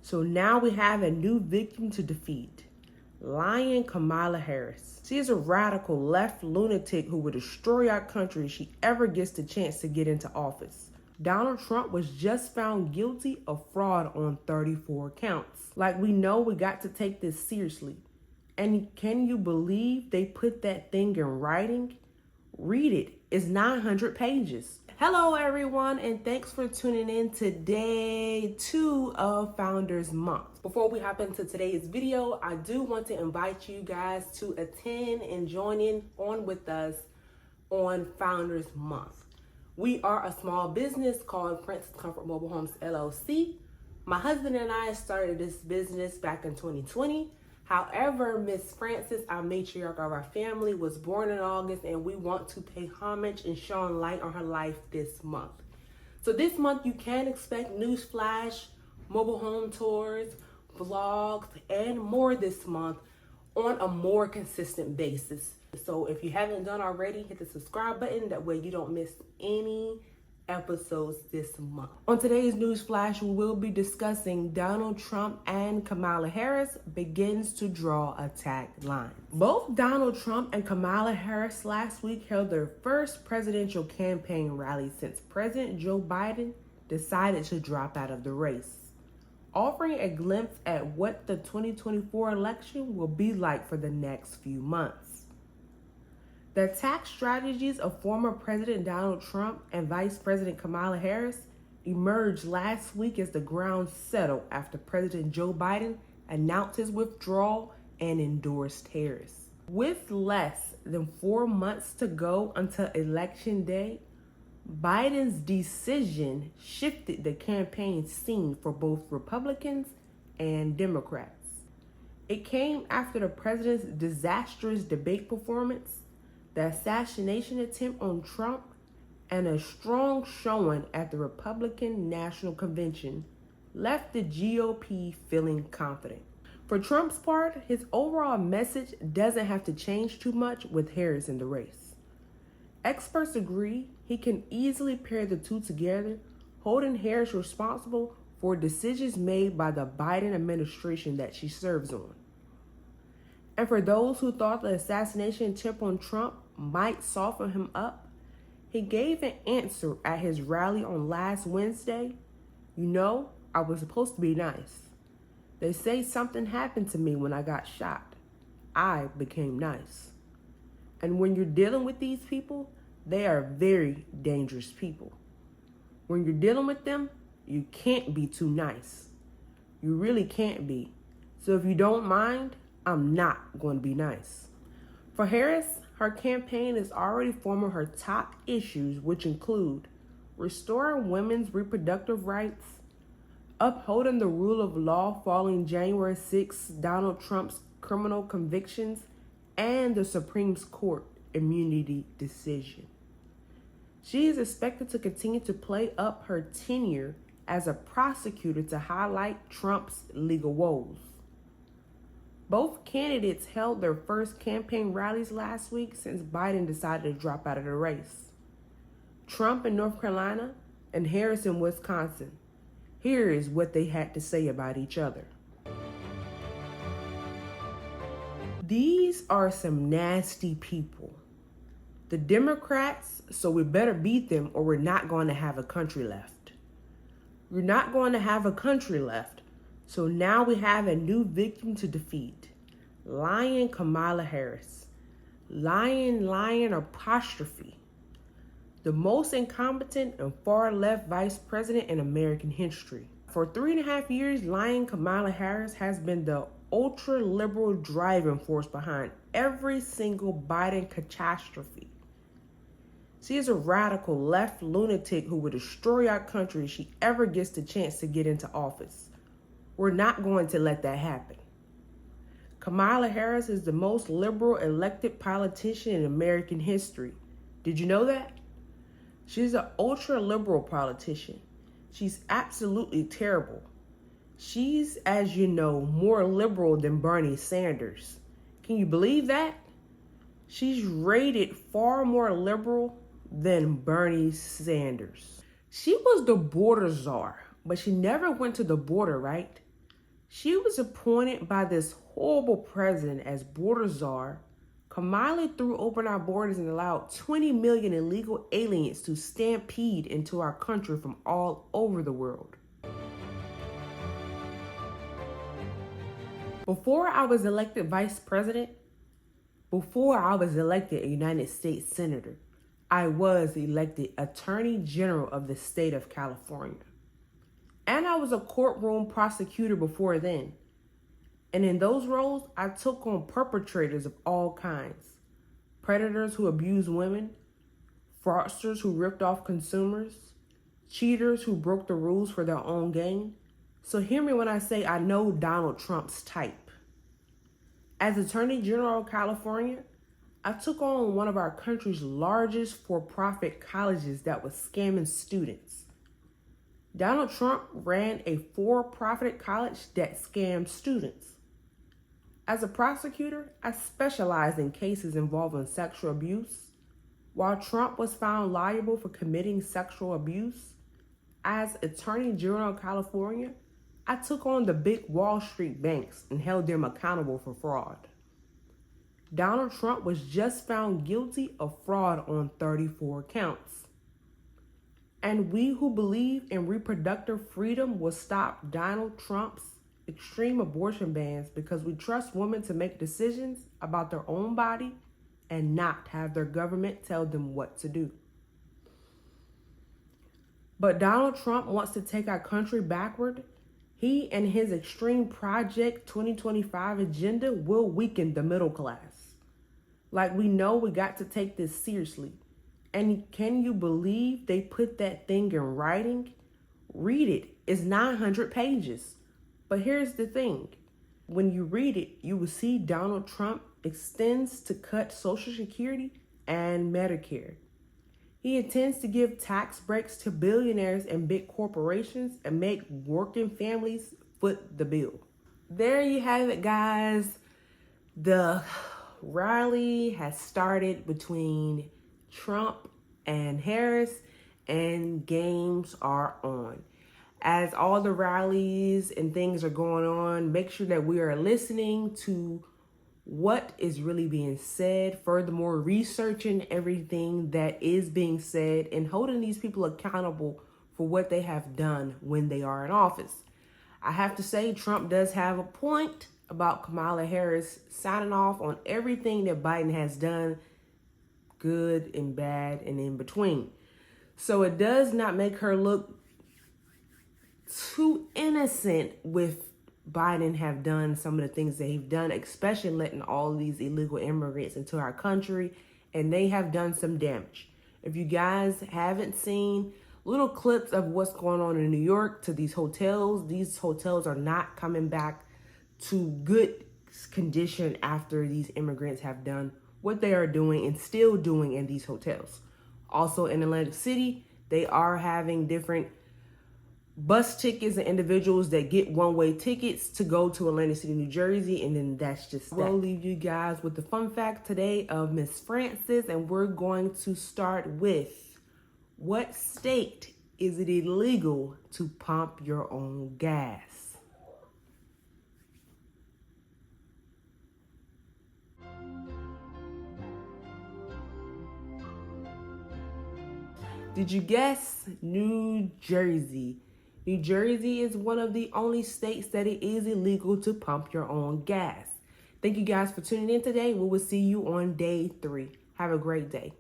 So now we have a new victim to defeat. Lying Kamala Harris. She is a radical left lunatic who will destroy our country if she ever gets the chance to get into office. Donald Trump was just found guilty of fraud on 34 counts. Like, we know we got to take this seriously. And can you believe they put that thing in writing? Read it. It's 900 pages. Hello everyone, and thanks for tuning in to day 2 of Founders Month. Before we hop into today's video, I do want to invite you guys to attend and join in on with us on Founders Month. We are a small business called Princess Comfort Mobile Homes LLC. My husband and I started this business back in 2020. However, Miss Frances, our matriarch of our family, was born in August, and we want to pay homage and shine light on her life this month. So this month you can expect newsflash, mobile home tours, vlogs, and more this month on a more consistent basis. So if you haven't done already, hit the subscribe button. That way you don't miss any episodes this month. On today's news flash, we will be discussing Donald Trump and Kamala Harris begins to draw a tagline. Both Donald Trump and Kamala Harris last week held their first presidential campaign rally since President Joe Biden decided to drop out of the race, offering a glimpse at what the 2024 election will be like for the next few months. The attack strategies of former President Donald Trump and Vice President Kamala Harris emerged last week as the ground settled after President Joe Biden announced his withdrawal and endorsed Harris. With less than 4 months to go until Election Day, Biden's decision shifted the campaign scene for both Republicans and Democrats. It came after the president's disastrous debate performance, the assassination attempt on Trump, and a strong showing at the Republican National Convention left the GOP feeling confident. For Trump's part, his overall message doesn't have to change too much with Harris in the race. Experts agree he can easily pair the two together, holding Harris responsible for decisions made by the Biden administration that she serves on. And for those who thought the assassination attempt on Trump might soften him up, he gave an answer at his rally on last Wednesday. You know, I was supposed to be nice. They say something happened to me when I got shot. I became nice. And when you're dealing with these people, they are very dangerous people. When you're dealing with them, you can't be too nice. You really can't be. So if you don't mind, I'm not going to be nice. For Harris, her campaign is already forming her top issues, which include restoring women's reproductive rights, upholding the rule of law following January 6 Donald Trump's criminal convictions, and the Supreme Court immunity decision. She is expected to continue to play up her tenure as a prosecutor to highlight Trump's legal woes. Both candidates held their first campaign rallies last week since Biden decided to drop out of the race. Trump in North Carolina and Harris in Wisconsin. Here is what they had to say about each other. These are some nasty people. The Democrats, so we better beat them or we're not going to have a country left. We're not going to have a country left. So now we have a new victim to defeat. Lying Kamala Harris. Lying apostrophe. The most incompetent and far left vice president in American history. For 3.5 years, lying Kamala Harris has been the ultra-liberal driving force behind every single Biden catastrophe. She is a radical left lunatic who will destroy our country if she ever gets the chance to get into office. We're not going to let that happen. Kamala Harris is the most liberal elected politician in American history. Did you know that? She's an ultra-liberal politician. She's absolutely terrible. She's, as you know, more liberal than Bernie Sanders. Can you believe that? She's rated far more liberal than Bernie Sanders. She was the border czar, but she never went to the border, right? She was appointed by this horrible president as border czar. Kamala threw open our borders and allowed 20 million illegal aliens to stampede into our country from all over the world. Before I was elected vice president, before I was elected a United States Senator, I was elected Attorney General of the state of California. And I was a courtroom prosecutor before then. And in those roles, I took on perpetrators of all kinds. Predators who abuse women, fraudsters who ripped off consumers, cheaters who broke the rules for their own gain. So hear me when I say I know Donald Trump's type. As Attorney General of California, I took on one of our country's largest for-profit colleges that was scamming students. Donald Trump ran a for-profit college that scammed students. As a prosecutor, I specialized in cases involving sexual abuse. While Trump was found liable for committing sexual abuse, as Attorney General of California, I took on the big Wall Street banks and held them accountable for fraud. Donald Trump was just found guilty of fraud on 34 counts. And we who believe in reproductive freedom will stop Donald Trump's extreme abortion bans because we trust women to make decisions about their own body and not have their government tell them what to do. But Donald Trump wants to take our country backward. He and his Extreme Project 2025 agenda will weaken the middle class. Like, we know we got to take this seriously. And can you believe they put that thing in writing? Read it. It's 900 pages. But here's the thing. When you read it, you will see Donald Trump extends to cut Social Security and Medicare. He intends to give tax breaks to billionaires and big corporations and make working families foot the bill. There you have it, guys. The rally has started between Trump and Harris, and games are on. As all the rallies and things are going on, make sure that we are listening to what is really being said. Furthermore, researching everything that is being said and holding these people accountable for what they have done when they are in office. I have to say, Trump does have a point about Kamala Harris signing off on everything that Biden has done, good and bad and in between. So it does not make her look too innocent with Biden have done some of the things that he's done, especially letting all these illegal immigrants into our country, and they have done some damage. If you guys haven't seen little clips of what's going on in New York to these hotels are not coming back to good condition after these immigrants have done what they are doing and still doing in these hotels. Also in Atlantic City, they are having different bus tickets and individuals that get one-way tickets to go to Atlantic City, New Jersey, and then that's just that. We'll leave you guys with the fun fact today of Miss Francis, and we're going to start with, what state is it illegal to pump your own gas? Did you guess? New Jersey. New Jersey is one of the only states that it is illegal to pump your own gas. Thank you guys for tuning in today. We will see you on day 3. Have a great day.